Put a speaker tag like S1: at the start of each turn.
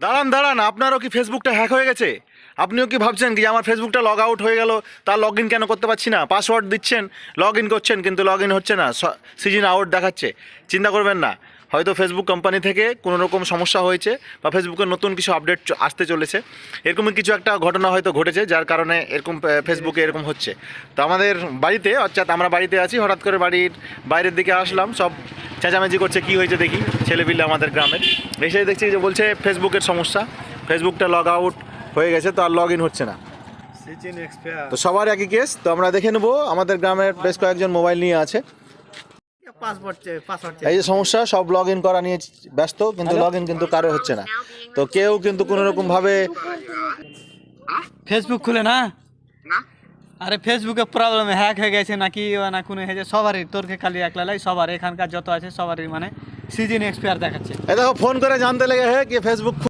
S1: দাঁড়ান দাঁড়ান, আপনারও কি ফেসবুকটা হ্যাক হয়ে গেছে? আপনিও কি ভাবছেন কি আমার ফেসবুকটা লগ আউট হয়ে গেল, তার লগ ইন কেন করতে পারছি না? পাসওয়ার্ড দিচ্ছেন, লগ ইন করছেন, কিন্তু লগ ইন হচ্ছে না, সিজন আউট দেখাচ্ছে। চিন্তা করবেন না, হয়তো ফেসবুক কোম্পানি থেকে কোনো রকম সমস্যা হয়েছে বা ফেসবুকের নতুন কিছু আপডেট আসতে চলেছে, এরকমই কিছু একটা ঘটনা হয়তো ঘটেছে, যার কারণে এরকম ফেসবুকে এরকম হচ্ছে। তো আমাদের বাড়িতে, অর্থাৎ আমরা বাড়িতে আছি, হঠাৎ করে বাড়ির বাইরের দিকে আসলাম, সব চেঁচামেচি করছে, কি হয়েছে দেখি, ছেলেপিলে আমাদের গ্রামের। এসে দেখছি যে বলছে ফেসবুকের সমস্যা, ফেসবুকটা লগ আউট হয়ে গেছে, তো আর লগ ইন হচ্ছে না। তো সবার একই কেস। তো আমরা দেখে নেবো, আমাদের গ্রামের বেশ কয়েকজন মোবাইল নিয়ে আছে, এই যে সমস্যা, সব লগ ইন করা নিয়ে ব্যস্ত, কিন্তু লগ ইন কিন্তু কারো হচ্ছে না। তো কেউ কিন্তু কোনো রকম ভাবে
S2: ফেসবুক খুলে না, আরে ফেসবুকে প্রবলেম হ্যাক হয়ে গেছে নাকি না কোনো হয়েছে, সবারই, তোরকে খালি একলা লাই, সবার এখানকার যত আছে সবারই মানে সিজন এক্সপায়ার দেখাচ্ছে।
S1: এই দেখো ফোন করে জানতে লেগে হে কি ফেসবুক